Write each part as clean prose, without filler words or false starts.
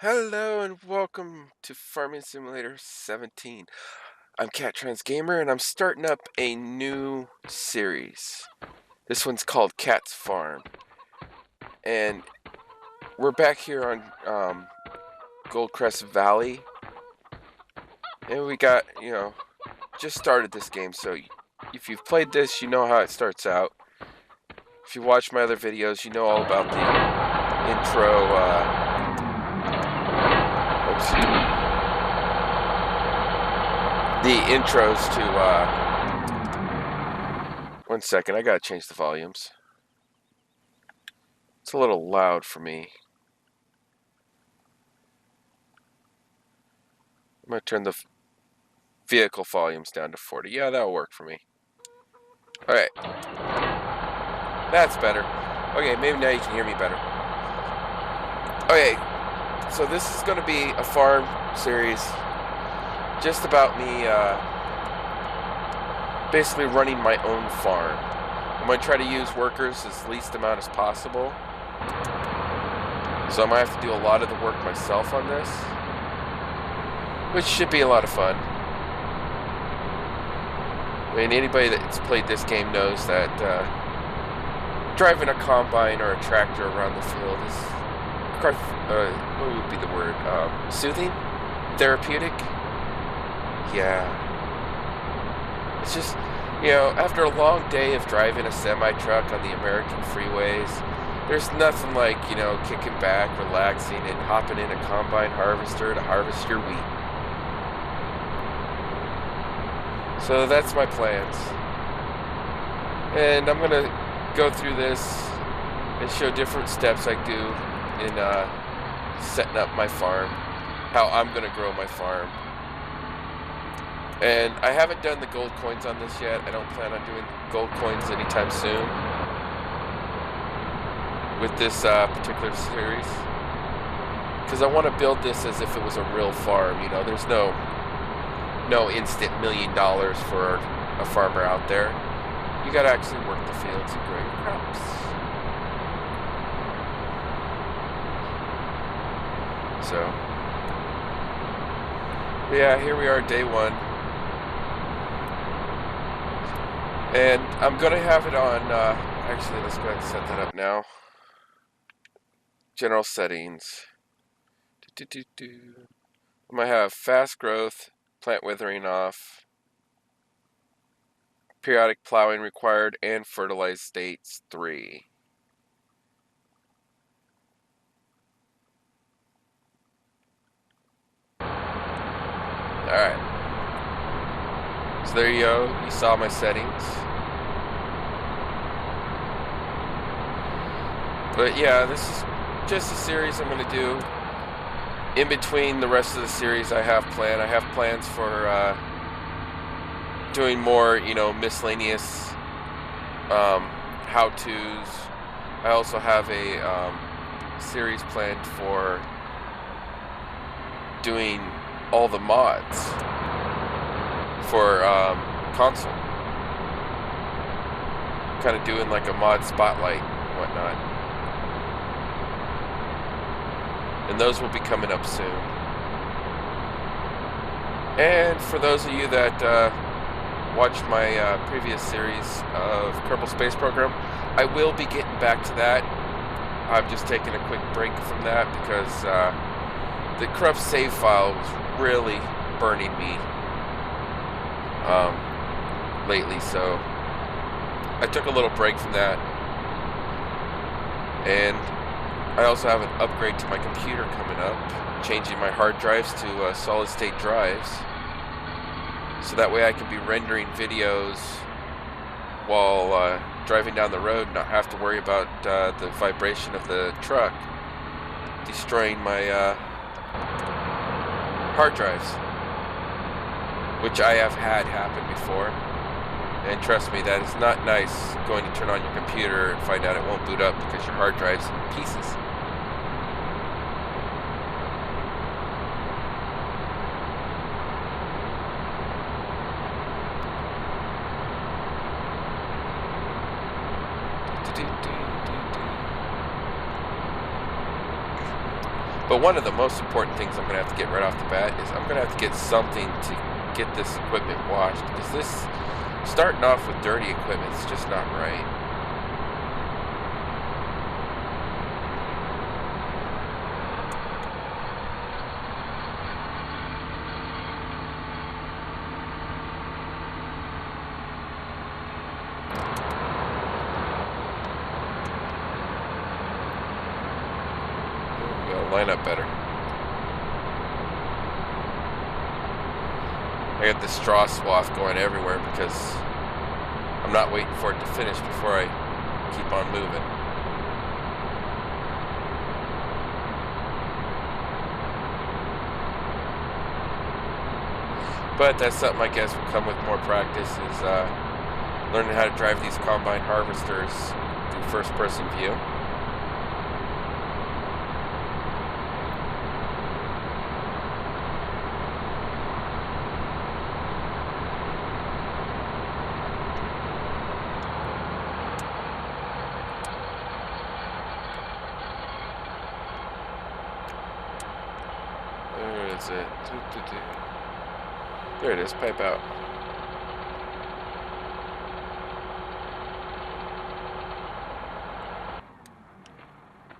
Hello and welcome to Farming Simulator 17. I'm Cat Trans Gamer and I'm starting up a new series. This one's called Cat's Farm. And we're back here on Goldcrest Valley. And we got, just started this game. So if you've played this, you know how it starts out. If you watch my other videos, you know all about the intro, the intros to, one second, I gotta change the volumes. It's a little loud for me. I'm gonna turn the vehicle volumes down to 40. Yeah, that'll work for me. Alright. That's better. Okay, maybe now you can hear me better. Okay, so this is gonna be a farm series. Just about me, basically running my own farm. I'm going to try to use workers as least amount as possible. So I'm going to have to do a lot of the work myself on this, which should be a lot of fun. I mean, anybody that's played this game knows that driving a combine or a tractor around the field is, what would be the word? Soothing? Therapeutic? Yeah. It's just, after a long day of driving a semi-truck on the American freeways, there's nothing like, kicking back, relaxing, and hopping in a combine harvester to harvest your wheat. So that's my plans. And I'm going to go through this and show different steps I do in setting up my farm, how I'm going to grow my farm. And I haven't done the gold coins on this yet. I don't plan on doing gold coins anytime soon with this particular series, because I want to build this as if it was a real farm. There's no instant $1 million for a farmer out there. You got to actually work the fields and grow your crops. So, yeah, here we are, day one. And I'm going to have it on, actually, let's go ahead and set that up now. General settings. I'm going to have fast growth, plant withering off, periodic plowing required, and fertilized states 3. Alright. So there you go. You saw my settings. But yeah, this is just a series I'm going to do. In between the rest of the series I have planned. I have plans for doing more, miscellaneous how-tos. I also have a series planned for doing all the mods for console. Kind of doing like a mod spotlight and whatnot. And those will be coming up soon. And for those of you that watched my previous series of Kerbal Space Program, I will be getting back to that. I'm just taking a quick break from that because the corrupt save file was really burning me lately, so I took a little break from that. And I also have an upgrade to my computer coming up, changing my hard drives to solid state drives, so that way I can be rendering videos while driving down the road, not have to worry about the vibration of the truck destroying my hard drives, which I have had happen before. And trust me, that is not nice, going to turn on your computer and find out it won't boot up because your hard drive's in pieces. But one of the most important things I'm going to have to get right off the bat is I'm going to have to get something to get this equipment washed, because this, starting off with dirty equipment, is just not right. Line up better. I got this straw swath going everywhere because I'm not waiting for it to finish before I keep on moving. But that's something I guess will come with more practice, is learning how to drive these combine harvesters through first-person view. Where is it? There it is, pipe out.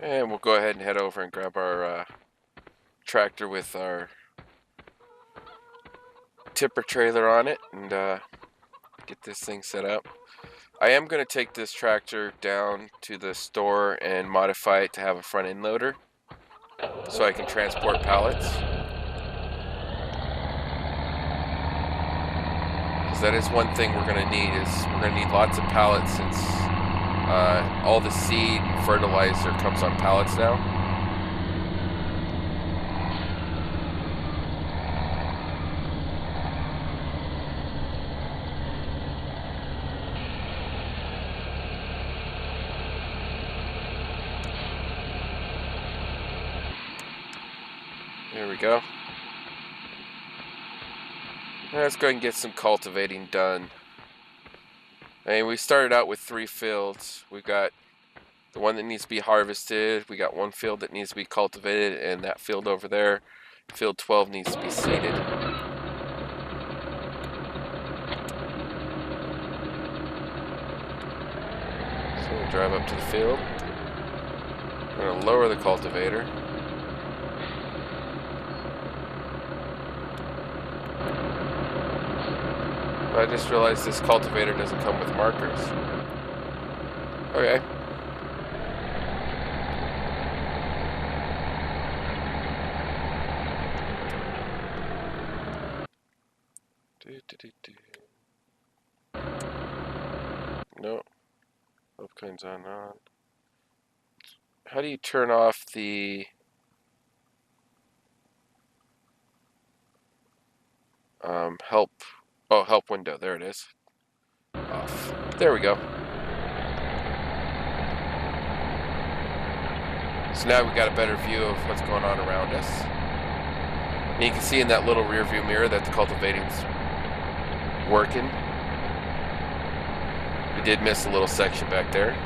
And we'll go ahead and head over and grab our tractor with our tipper trailer on it and get this thing set up. I am going to take this tractor down to the store and modify it to have a front end loader so I can transport pallets. Because that is one thing we're going to need, is we're going to need lots of pallets, since all the seed and fertilizer comes on pallets now. There we go. Let's go ahead and get some cultivating done. And we started out with 3 fields. We've got the one that needs to be harvested. We got 1 field that needs to be cultivated, and that field over there, field 12, needs to be seeded. So we'll drive up to the field. We're going to lower the cultivator. I just realized this cultivator doesn't come with markers. Okay. No. Both kinds on. How do you turn off the help? Oh, help window. There it is. Off. There we go. So now we got a better view of what's going on around us. And you can see in that little rear view mirror that the cultivating's working. We did miss a little section back there.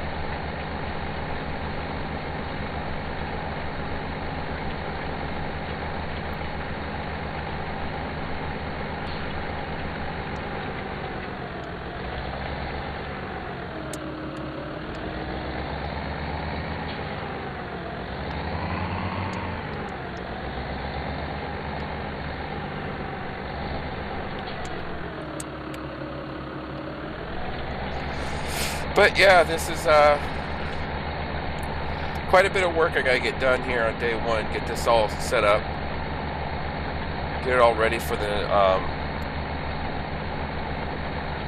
But yeah, this is quite a bit of work I gotta get done here on day 1. Get this all set up, get it all ready for the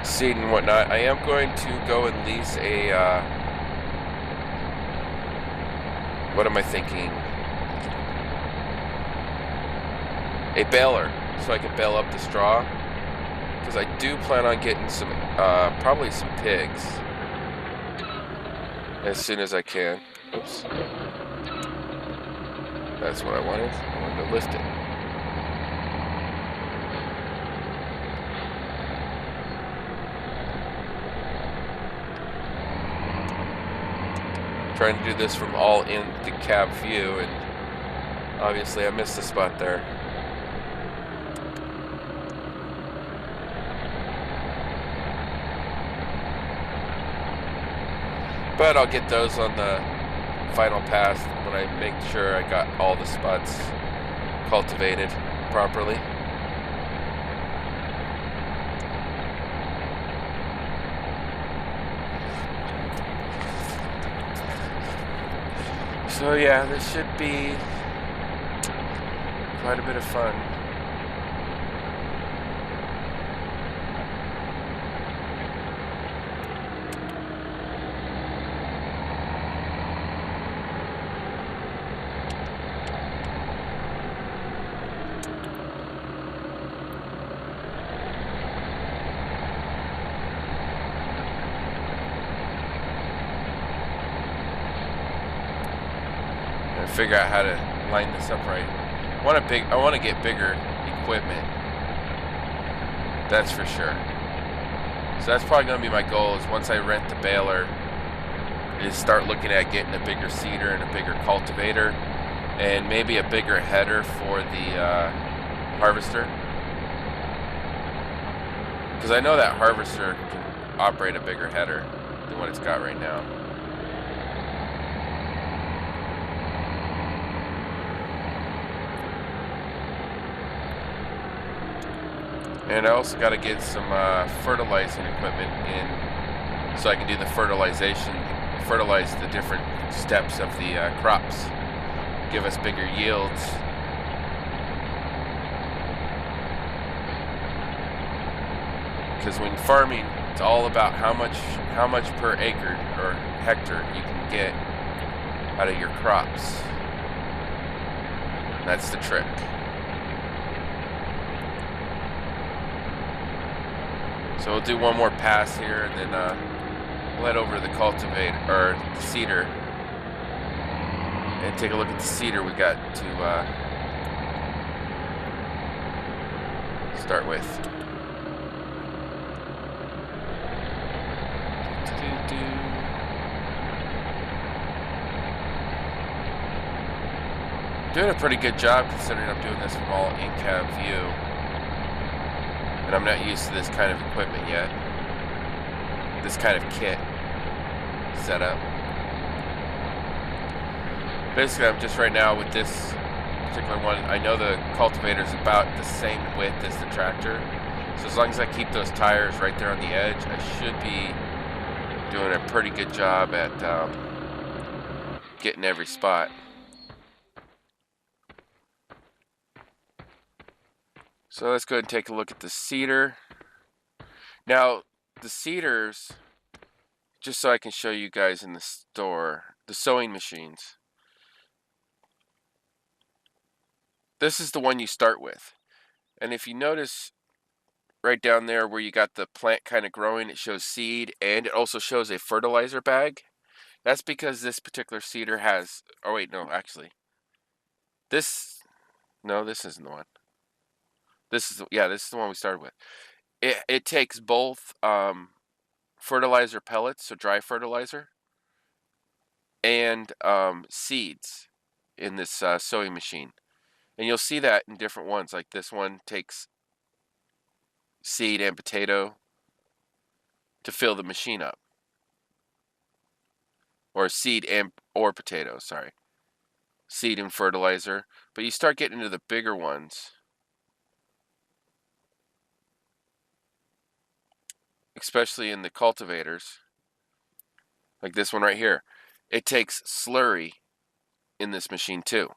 seed and whatnot. I am going to go and lease a what am I thinking? A baler, so I can bale up the straw, because I do plan on getting some probably some pigs as soon as I can. Oops. That's what I wanted. I wanted to lift it. Trying to do this from all in the cab view, and Obviously, I missed a spot there. But I'll get those on the final pass when I make sure I got all the spots cultivated properly. So yeah, this should be quite a bit of fun. Figure out how to line this up right. I want to get bigger equipment. That's for sure. So that's probably going to be my goal, is once I rent the baler, is start looking at getting a bigger seeder and a bigger cultivator, and maybe a bigger header for the harvester. Because I know that harvester can operate a bigger header than what it's got right now. And I also got to get some fertilizing equipment in, so I can do the fertilization, fertilize the different steps of the crops, give us bigger yields. Because when farming, it's all about how much per acre or hectare you can get out of your crops. That's the trick. So we'll do one more pass here, and then we'll head over to the cultivator, or the seeder, and take a look at the seeder we got to start with. Doing a pretty good job considering I'm doing this from all in-cab view. And I'm not used to this kind of equipment yet. This kind of kit setup. Basically, I'm just right now with this particular one, I know the cultivator is about the same width as the tractor. So as long as I keep those tires right there on the edge, I should be doing a pretty good job at getting every spot. So let's go ahead and take a look at the seeder. Now, the seeders, just so I can show you guys in the store, the sowing machines. This is the one you start with. And if you notice right down there where you got the plant kind of growing, it shows seed, and it also shows a fertilizer bag. That's because this particular seeder has, oh wait, no, actually. This isn't the one. This is the one we started with. It takes both fertilizer pellets, so dry fertilizer, and seeds in this sowing machine. And you'll see that in different ones. Like this one takes seed and potato to fill the machine up. Or seed or potato, sorry. Seed and fertilizer. But you start getting into the bigger ones. Especially in the cultivators, like this one right here. It takes slurry in this machine too,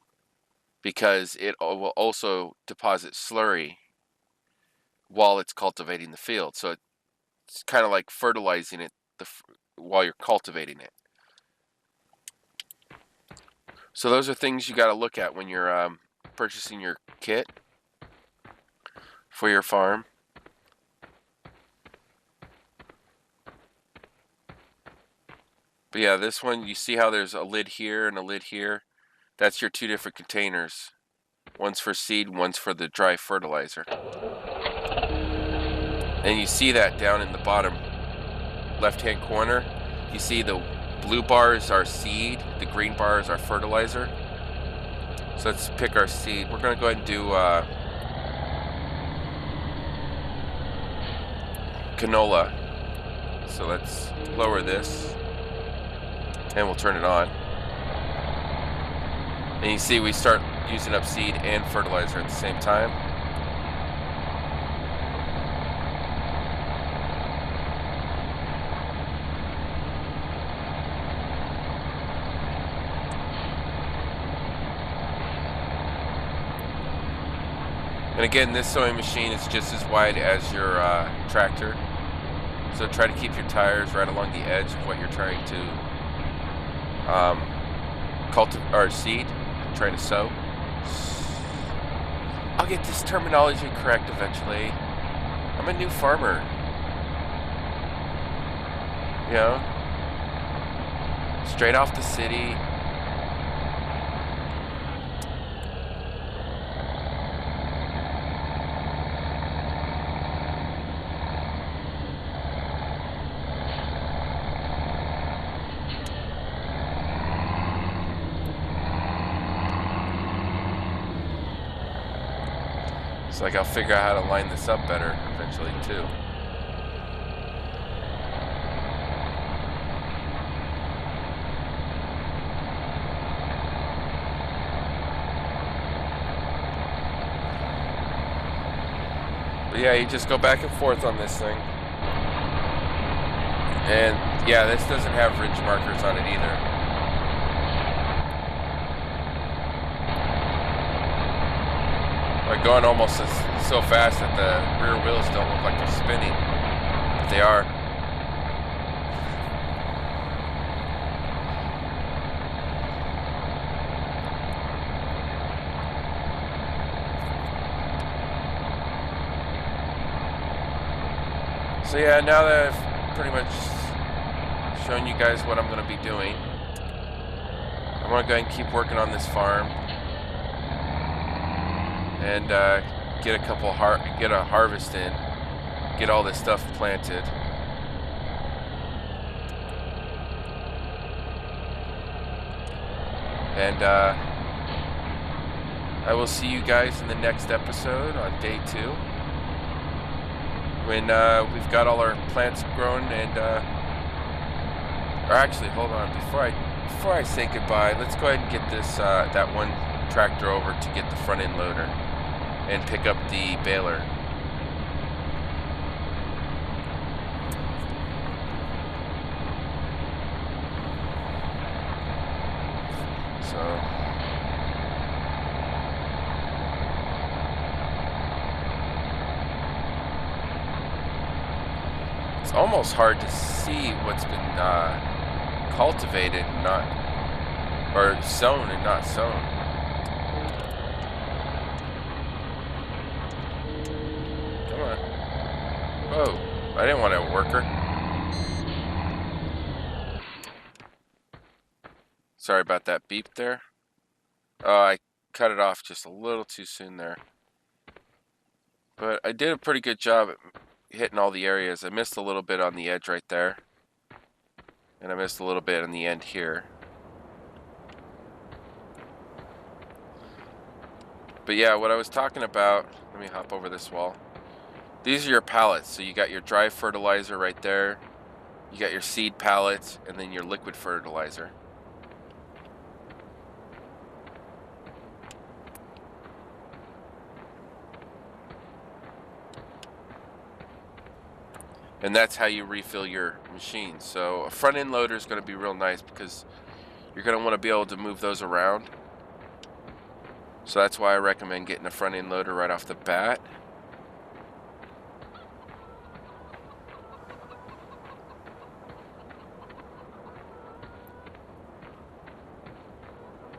because it will also deposit slurry while it's cultivating the field. So it's kind of like fertilizing it while you're cultivating it. So those are things you got to look at when you're purchasing your kit for your farm. But yeah, this one, you see how there's a lid here and a lid here? That's your two different containers. One's for seed, one's for the dry fertilizer. And you see that down in the bottom left-hand corner. You see the blue bars are seed, the green bars are fertilizer. So let's pick our seed. We're gonna go ahead and do canola. So let's lower this and we'll turn it on. And you see we start using up seed and fertilizer at the same time. And again, this sowing machine is just as wide as your tractor. So try to keep your tires right along the edge of what you're trying to cultivate or seed, trying to sow. I'll get this terminology correct eventually. I'm a new farmer. You know, straight off the city. It's like I'll figure out how to line this up better eventually too. But yeah, you just go back and forth on this thing. And yeah, this doesn't have ridge markers on it either. Like going almost so fast that the rear wheels don't look like they're spinning, but they are. So yeah, now that I've pretty much shown you guys what I'm going to be doing, I'm going to go ahead and keep working on this farm. And get a harvest in, get all this stuff planted. And I will see you guys in the next episode on day 2, when we've got all our plants grown. And or actually, hold on, before I say goodbye, let's go ahead and get this that one tractor over to get the front end loader and pick up the baler. So it's almost hard to see what's been cultivated and not, or sown and not sown. Oh, I didn't want a worker. Sorry about that beep there. Oh, I cut it off just a little too soon there. But I did a pretty good job at hitting all the areas. I missed a little bit on the edge right there. And I missed a little bit on the end here. But yeah, what I was talking about, let me hop over this wall. These are your pallets. So you got your dry fertilizer right there. You got your seed pallets, and then your liquid fertilizer. And that's how you refill your machine. So a front end loader is going to be real nice because you're going to want to be able to move those around. So that's why I recommend getting a front end loader right off the bat.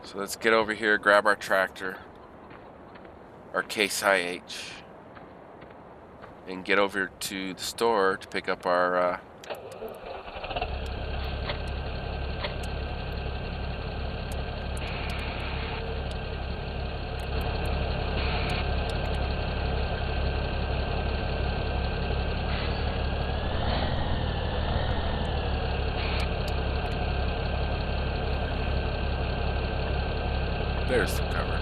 So let's get over here, grab our tractor, our Case IH, and get over to the store to pick up our There's the cover.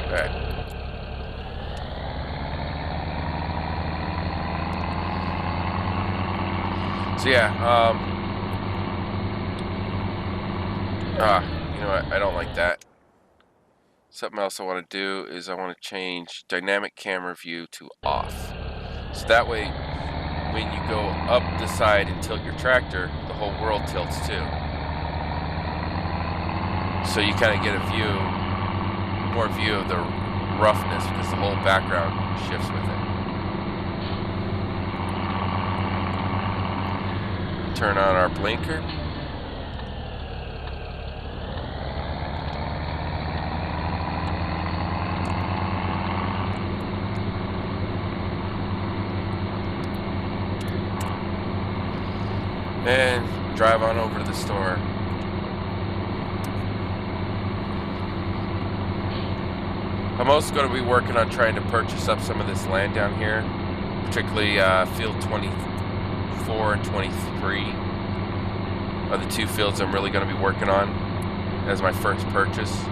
Okay. So yeah, you know what? I don't like that. Something else I want to do is I want to change dynamic camera view to off. So that way, when you go up the side and tilt your tractor, the whole world tilts too. So you kind of get a more view of the roughness because the whole background shifts with it. Turn on our blinker. And drive on over to the store. I'm also going to be working on trying to purchase up some of this land down here, particularly field 24 and 23 are the two fields I'm really going to be working on as my first purchase.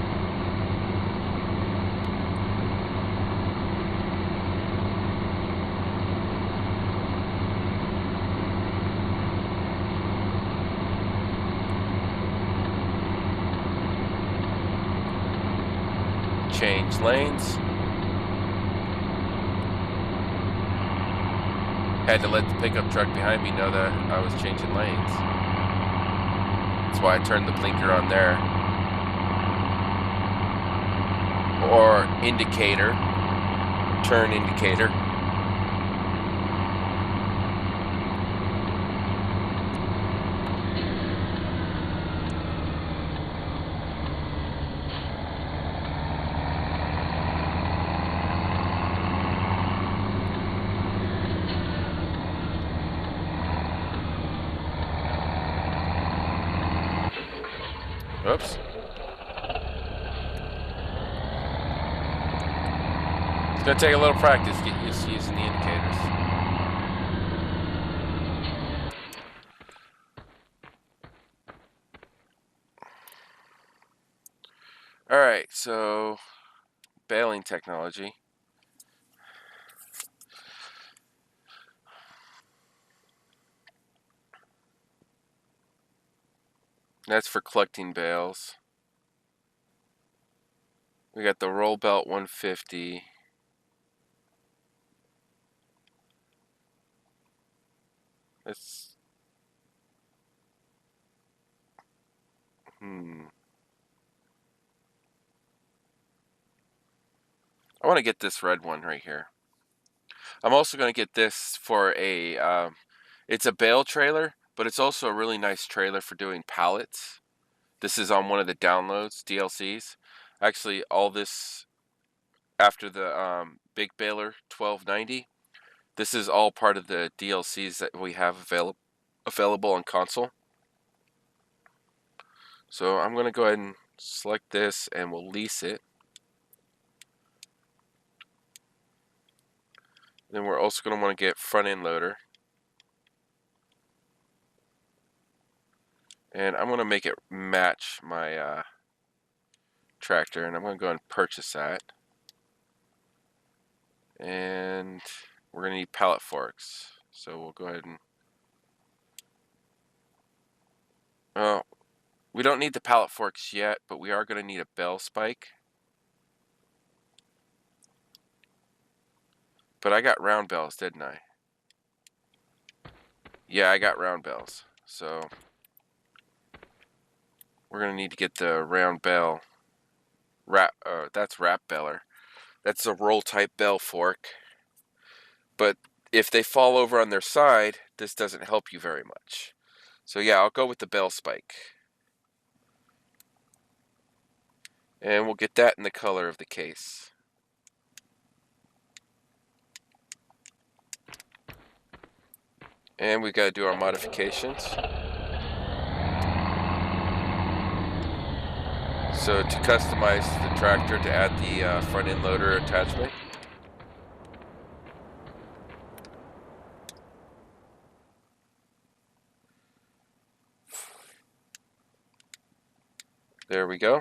Change lanes. Had to let the pickup truck behind me know that I was changing lanes. That's why I turned the blinker on there. Or indicator, turn indicator. Oops. It's going to take a little practice to get used to using the indicators. Alright, so baling technology. That's for collecting bales. We got the roll belt 150. That's I want to get this red one right here. I'm also going to get this for a it's a bale trailer, but it's also a really nice trailer for doing pallets. This is on one of the downloads, DLCs. Actually, all this after the big baler 1290. This is all part of the DLCs that we have available on console. So I'm going to go ahead and select this and we'll lease it. Then we're also going to want to get front end loader. And I'm going to make it match my tractor, and I'm going to go and purchase that. And we're going to need pallet forks. So we'll go ahead and... Oh, we don't need the pallet forks yet, but we are going to need a bell spike. But I got round bells, didn't I? Yeah, I got round bells. So we're going to need to get the round bell. That's wrap beller. That's a roll type bell fork. But if they fall over on their side, this doesn't help you very much. So yeah, I'll go with the bell spike. And we'll get that in the color of the case. And we've got to do our modifications. So to customize the tractor, to add the front end loader attachment. There we go.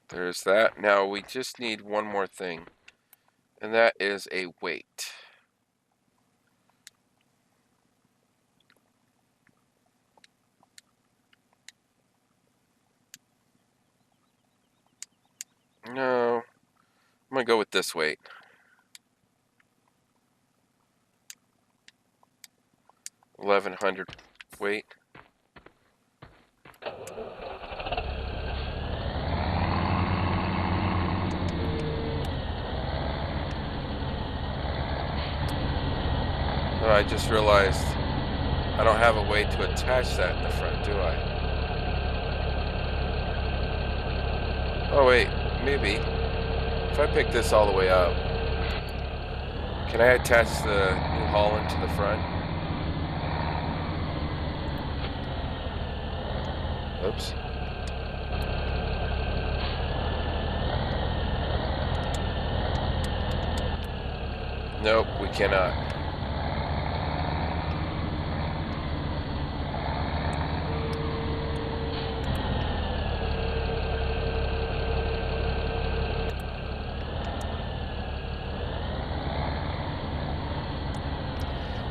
There's that. Now we just need one more thing, and that is a weight. No, I'm gonna go with this weight. 1100 weight. Oh, I just realized I don't have a way to attach that in the front, do I? Oh wait, maybe. If I pick this all the way up, can I attach the New Holland to the front? Oops. Nope, we cannot.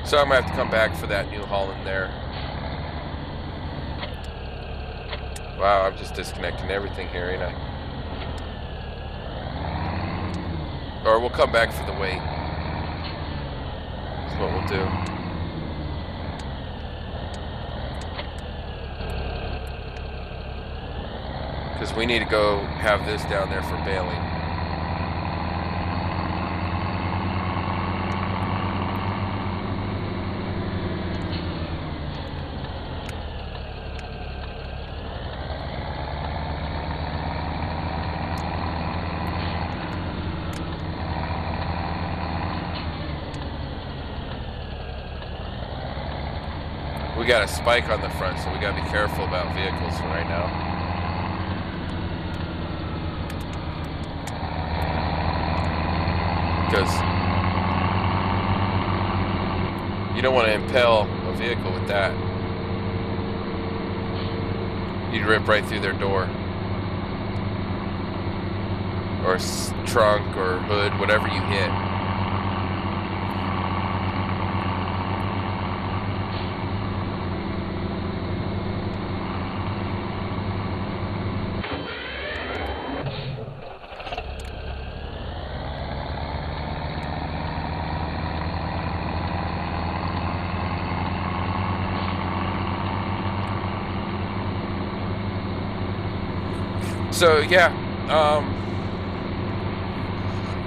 So I'm gonna have to come back for that New Holland there. Wow, I'm just disconnecting everything here, ain't I? Or we'll come back for the weight. That's what we'll do. Because we need to go have this down there for baling. We got a spike on the front, so we got to be careful about vehicles right now. Because you don't want to impel a vehicle with that. You'd rip right through their door. Or trunk or hood, whatever you hit. So yeah,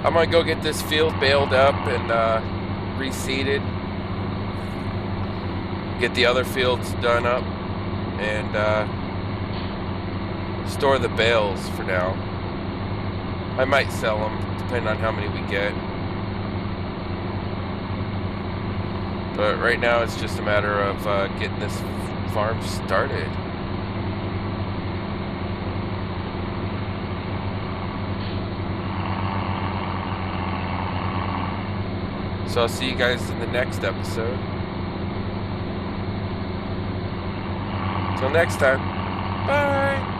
I'm gonna go get this field baled up and reseeded, get the other fields done up, and store the bales for now. I might sell them, depending on how many we get. But right now it's just a matter of getting this farm started. So I'll see you guys in the next episode. Till next time, bye!